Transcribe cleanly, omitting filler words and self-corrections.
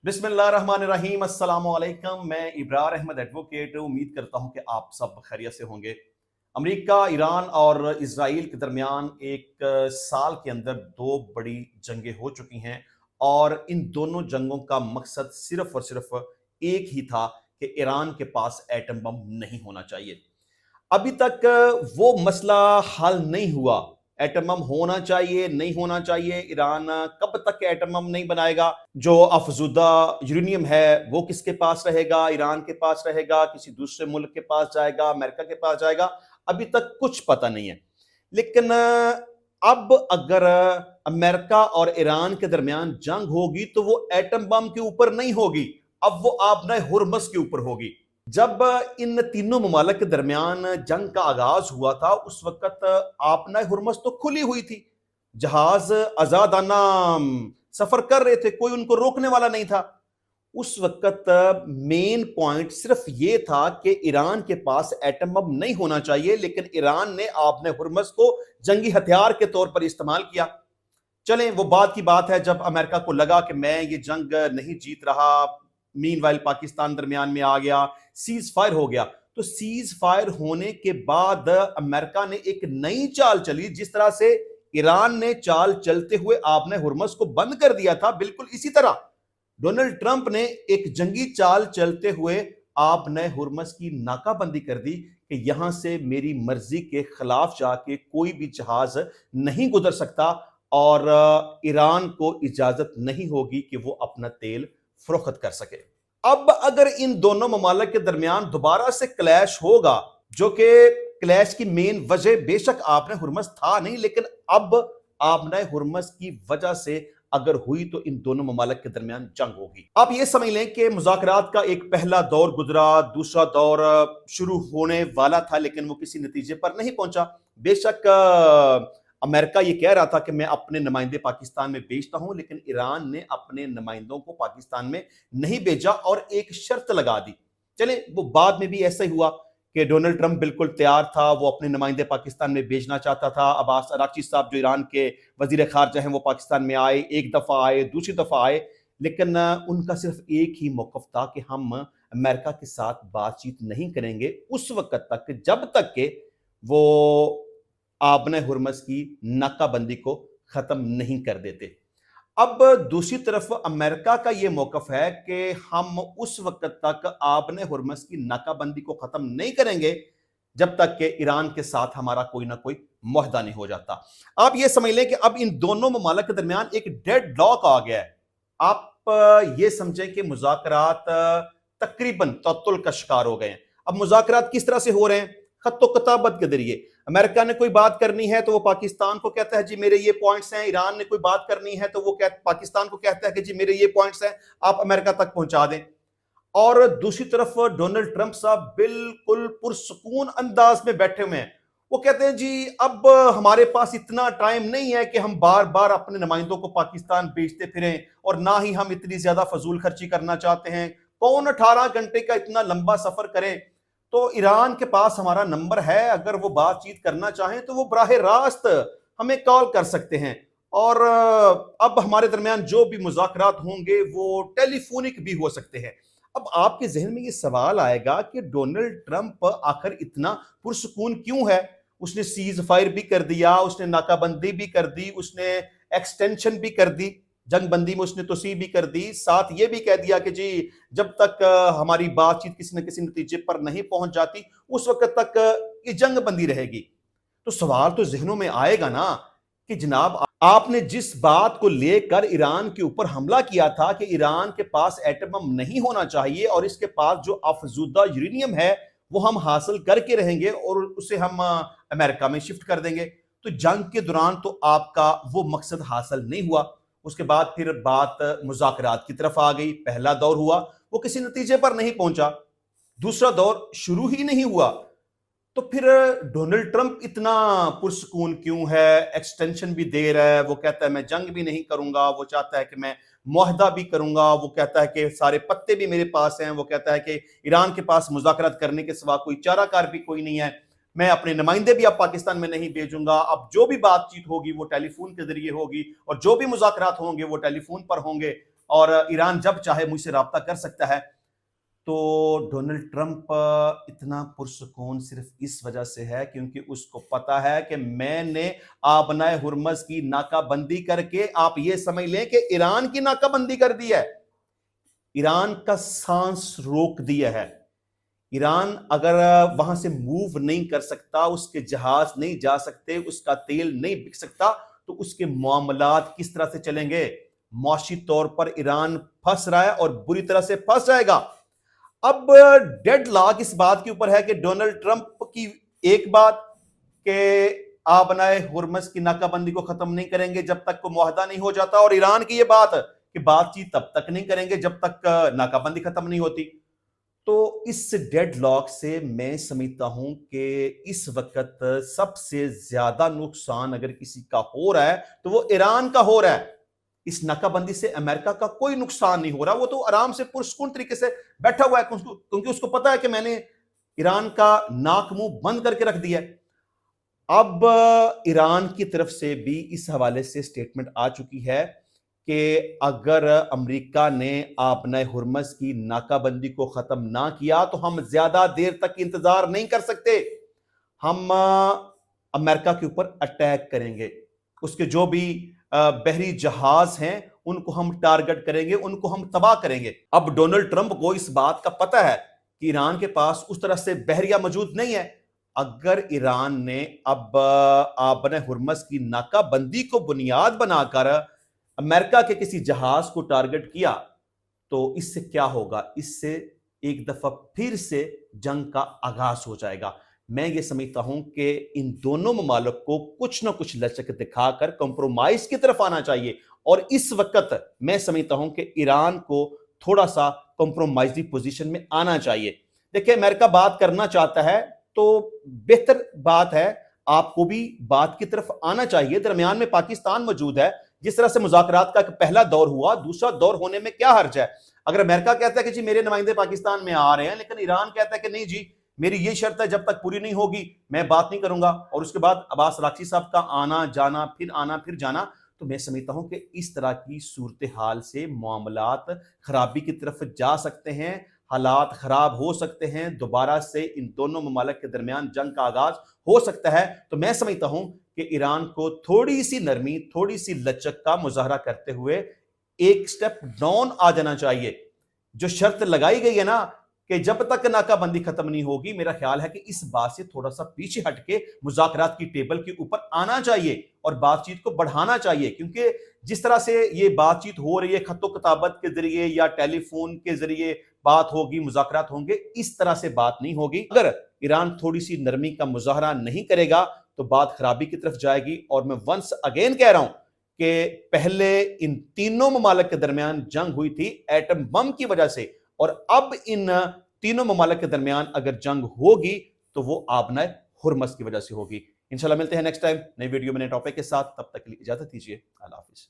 बिस्मिल्लाहिर्रहमानिर्रहीम अस्सलाम वालेकुम। मैं इब्रार अहमद एडवोकेट उम्मीद करता हूं कि आप सब खैरियत से होंगे। अमेरिका, ईरान और इजराइल के दरमियान एक साल के अंदर दो बड़ी जंगें हो चुकी हैं और इन दोनों जंगों का मकसद सिर्फ और सिर्फ एक ही था कि ईरान के पास एटम बम नहीं होना चाहिए। अभी तक वो मसला हल नहीं हुआ। एटम बम होना चाहिए नहीं होना चाहिए, ईरान कब तक एटम बम नहीं बनाएगा, जो अफजुदा यूरेनियम है वो किसके पास रहेगा, ईरान के पास रहेगा, किसी दूसरे मुल्क के पास जाएगा, अमेरिका के पास जाएगा, अभी तक कुछ पता नहीं है। लेकिन अब अगर अमेरिका और ईरान के दरमियान जंग होगी तो वो एटम बम के ऊपर नहीं होगी, अब वो आबना हुर्मस के ऊपर होगी। जब इन तीनों ममालिक के दरमियान जंग का आगाज हुआ था उस वक्त आपना हुर्मस तो खुली हुई थी, जहाज आजादाना सफर कर रहे थे, कोई उनको रोकने वाला नहीं था। उस वक्त मेन पॉइंट सिर्फ ये था कि ईरान के पास एटम बम नहीं होना चाहिए, लेकिन ईरान ने आपने हुर्मस को जंगी हथियार के तौर पर इस्तेमाल किया। चलें, वो बात की बात है जब अमेरिका को लगा कि मैं ये जंग नहीं जीत रहा, मीनवाइल पाकिस्तान दरमियान में आ गया, सीज फायर हो गया। तो सीज फायर होने के बाद अमेरिका ने एक नई चाल चली, जिस तरह से ईरान ने चाल चलते हुए आपने हुर्मस को बंद कर दिया था, बिल्कुल इसी तरह डोनाल्ड ट्रंप ने एक जंगी चाल चलते हुए आपने हुर्मस की नाकाबंदी कर दी कि यहां से मेरी मर्जी के खिलाफ जाके कोई भी जहाज नहीं गुजर सकता और ईरान को इजाजत नहीं होगी कि वो अपना तेल फरोख्त कर सके। अब अगर इन दोनों ममालिक के दरमियान दोबारा से क्लैश होगा, जो कि क्लैश की मेन वजह बेशक आपने हुर्मस था नहीं, लेकिन अब आपने हुर्मस की वजह से अगर हुई तो इन दोनों ममालिक के दरमियान जंग होगी। आप ये समझ लें कि मुज़ाकरात का एक पहला दौर गुजरा, दूसरा दौर शुरू होने वाला था, लेकिन वो किसी नतीजे पर नहीं पहुंचा। बेशक अमेरिका ये कह रहा था कि मैं अपने नुमाइंदे पाकिस्तान में भेजता हूं, लेकिन ईरान ने अपने नुमाइंदों को पाकिस्तान में नहीं भेजा और एक शर्त लगा दी। चले, वो बाद में भी ऐसा ही हुआ कि डोनाल्ड ट्रंप बिल्कुल तैयार था, वो अपने नुमाइंदे पाकिस्तान में भेजना चाहता था। अब्बास अरागची साहब जो ईरान के वजीर खारजा हैं वो पाकिस्तान में आए, एक दफा आए, दूसरी दफा आए, लेकिन उनका सिर्फ एक ही मौकफ था कि हम अमेरिका के साथ बातचीत नहीं करेंगे उस वक्त तक जब तक के वो आपने हुर्मस की नाकाबंदी को खत्म नहीं कर देते। अब दूसरी तरफ अमेरिका का यह मौकफ है कि हम उस वक्त तक आपने हुर्मस की नाकाबंदी को खत्म नहीं करेंगे जब तक कि ईरान के साथ हमारा कोई ना कोई मुआहदा नहीं हो जाता। आप ये समझ लें कि अब इन दोनों ममालिक के दरमियान एक डेड लॉक आ गया है। आप ये समझें कि मुज़ाकरात तकरीबन तअत्तुल का शिकार हो गए हैं। अब मुज़ाकरात किस तरह से हो रहे हैं? खत्तो किताबत के जरिए। अमेरिका ने कोई बात करनी है तो वो पाकिस्तान को कहता है जी मेरे ये पॉइंट्स हैं, ईरान ने कोई बात करनी है तो वो पाकिस्तान को कहता है कि जी मेरे ये पॉइंट्स हैं, आप अमेरिका तक पहुंचा दें। और दूसरी तरफ डोनाल्ड ट्रंप साहब बिल्कुल पुरसुकून अंदाज में बैठे हुए हैं। वो कहते हैं जी अब हमारे पास इतना टाइम नहीं है कि हम बार बार अपने नुमाइंदों को पाकिस्तान भेजते फिरें, और ना ही हम इतनी ज्यादा फजूल खर्ची करना चाहते हैं। कौन 18 घंटे का इतना लंबा सफर करे? तो ईरान के पास हमारा नंबर है, अगर वो बातचीत करना चाहें तो वो बराह रास्त हमें कॉल कर सकते हैं। और अब हमारे दरमियान जो भी मुज़ाकरात होंगे वो टेलीफोनिक भी हो सकते हैं। अब आपके जहन में ये सवाल आएगा कि डोनाल्ड ट्रंप आखिर इतना पुरसुकून क्यों है? उसने सीज फायर भी कर दिया, उसने नाकाबंदी भी कर दी, उसने एक्सटेंशन भी कर दी, जंग बंदी में उसने तोसी भी कर दी, साथ ये भी कह दिया कि जी जब तक हमारी बातचीत किसी न किसी नतीजे पर नहीं पहुंच जाती उस वक्त तक ये जंग बंदी रहेगी। तो सवाल तो जहनों में आएगा ना कि जनाब आपने जिस बात को लेकर ईरान के ऊपर हमला किया था कि ईरान के पास एटम बम नहीं होना चाहिए और इसके पास जो अफजुदा यूरेनियम है वो हम हासिल करके रहेंगे और उसे हम अमेरिका में शिफ्ट कर देंगे, तो जंग के दौरान तो आपका वो मकसद हासिल नहीं हुआ। उसके बाद फिर बात मुज़ाकरात की तरफ आ गई। पहला दौर हुआ, वो किसी नतीजे पर नहीं पहुंचा। दूसरा दौर शुरू ही नहीं हुआ। तो फिर डोनाल्ड ट्रंप इतना पुरसुकून क्यों है? एक्सटेंशन भी दे रहा है, वो कहता है मैं जंग भी नहीं करूंगा, वो चाहता है कि मैं मुआहदा भी करूंगा, वो कहता है कि सारे पत्ते भी मेरे पास हैं, वो कहता है कि ईरान के पास मुज़ाकरात करने के सिवा कोई चाराकार भी कोई नहीं है, मैं अपने नुमाइंदे भी अब पाकिस्तान में नहीं भेजूंगा, अब जो भी बातचीत होगी वो टेलीफोन के जरिए होगी और जो भी मुज़ाकरात होंगे वो टेलीफोन पर होंगे। اور ایران جب چاہے مجھ سے رابطہ کر سکتا ہے. تو ڈونلڈ ٹرمپ اتنا پرسکون صرف اس وجہ سے ہے کیونکہ اس کو پتا ہے کہ میں نے آبنائے ہرمز کی ناکہ بندی کر کے، آپ یہ سمجھ لیں کہ ایران کی ناکہ بندی کر دی ہے، ایران کا سانس روک دیا ہے. ایران اگر وہاں سے موو نہیں کر سکتا، اس کے جہاز نہیں جا سکتے، اس کا تیل نہیں بک سکتا، تو اس کے معاملات کس طرح سے چلیں گے؟ معاشی طور پر ایران پھنس رہا ہے اور بری طرح سے پھنس جائے گا. اب ڈیڈ لاک اس بات کے اوپر ہے کہ ڈونلڈ ٹرمپ کی ایک بات کہ آبنائے ہرمز کی ناکہ بندی کو ختم نہیں کریں گے جب تک کوئی معاہدہ نہیں ہو جاتا، اور ایران کی یہ بات کہ بات چیت تب تک نہیں کریں گے جب تک ناکہ بندی ختم نہیں ہوتی. تو اس ڈیڈ لاک سے میں سمجھتا ہوں کہ اس وقت سب سے زیادہ نقصان اگر کسی کا ہو رہا ہے تو وہ ایران کا ہو رہا ہے. اس ناکہ بندی سے امریکہ کا کوئی نقصان نہیں ہو رہا، وہ تو آرام سے پرسکون طریقے سے بیٹھا ہوا ہے کیونکہ اس کو پتا ہے کہ میں نے ایران کا ناک منہ بند کر کے رکھ دیا ہے. اب ایران کی طرف سے بھی اس حوالے سے سٹیٹمنٹ آ چکی ہے کہ اگر امریکہ نے آبنائے ہرمز کی ناکہ بندی کو ختم نہ کیا تو ہم زیادہ دیر تک انتظار نہیں کر سکتے، ہم امریکہ کے اوپر اٹیک کریں گے. اس کے جو بھی بحری جہاز ہیں ان کو ہم ٹارگٹ کریں گے، ان کو ہم تباہ کریں گے. اب ڈونلڈ ٹرمپ کو اس بات کا پتہ ہے کہ ایران کے پاس اس طرح سے بحریہ موجود نہیں ہے. اگر ایران نے اب آبنائے ہرمز کی ناکہ بندی کو بنیاد بنا کر امریکہ کے کسی جہاز کو ٹارگٹ کیا تو اس سے کیا ہوگا؟ اس سے ایک دفعہ پھر سے جنگ کا آغاز ہو جائے گا. میں یہ سمجھتا ہوں کہ ان دونوں ممالک کو کچھ نہ کچھ لچک دکھا کر کمپرومائز کی طرف آنا چاہیے، اور اس وقت میں سمجھتا ہوں کہ ایران کو تھوڑا سا کمپرومائزی پوزیشن میں آنا چاہیے. دیکھیں، امریکہ بات کرنا چاہتا ہے تو بہتر بات ہے، آپ کو بھی بات کی طرف آنا چاہیے. درمیان میں پاکستان موجود ہے، جس طرح سے مذاکرات کا پہلا دور ہوا، دوسرا دور ہونے میں کیا حرج ہے؟ اگر امریکہ کہتا ہے کہ جی میرے نمائندے پاکستان میں آ رہے ہیں، لیکن ایران کہتا ہے کہ نہیں جی میری یہ شرط ہے جب تک پوری نہیں ہوگی میں بات نہیں کروں گا، اور اس کے بعد عباس راکچی صاحب کا آنا پھر جانا، تو میں سمجھتا ہوں کہ اس طرح کی صورتحال سے معاملات خرابی کی طرف جا سکتے ہیں، حالات خراب ہو سکتے ہیں، دوبارہ سے ان دونوں ممالک کے درمیان جنگ کا آغاز ہو سکتا ہے. تو میں سمجھتا ہوں کہ ایران کو تھوڑی سی نرمی، تھوڑی سی لچک کا مظاہرہ کرتے ہوئے ایک سٹیپ ڈاؤن آ جانا چاہیے. جو شرط لگائی گئی ہے نا کہ جب تک ناکہ بندی ختم نہیں ہوگی، میرا خیال ہے کہ اس بات سے تھوڑا سا پیچھے ہٹ کے مذاکرات کی ٹیبل کے اوپر آنا چاہیے اور بات چیت کو بڑھانا چاہیے. کیونکہ جس طرح سے یہ بات چیت ہو رہی ہے خط و کتابت کے ذریعے یا ٹیلی فون کے ذریعے بات ہوگی، مذاکرات ہوں گے، اس طرح سے بات نہیں ہوگی. اگر ایران تھوڑی سی نرمی کا مظاہرہ نہیں کرے گا تو بات خرابی کی طرف جائے گی. اور میں ونس اگین کہہ رہا ہوں کہ پہلے ان تینوں ممالک کے درمیان جنگ ہوئی تھی ایٹم بم کی وجہ سے، اور اب ان تینوں ممالک کے درمیان اگر جنگ ہوگی تو وہ آبنائے ہرمز کی وجہ سے ہوگی. انشاءاللہ ملتے ہیں نیکسٹ ٹائم نئی ویڈیو میں نئے ٹاپک کے ساتھ. تب تک کے لیے اجازت دیجیے. اللہ حافظ.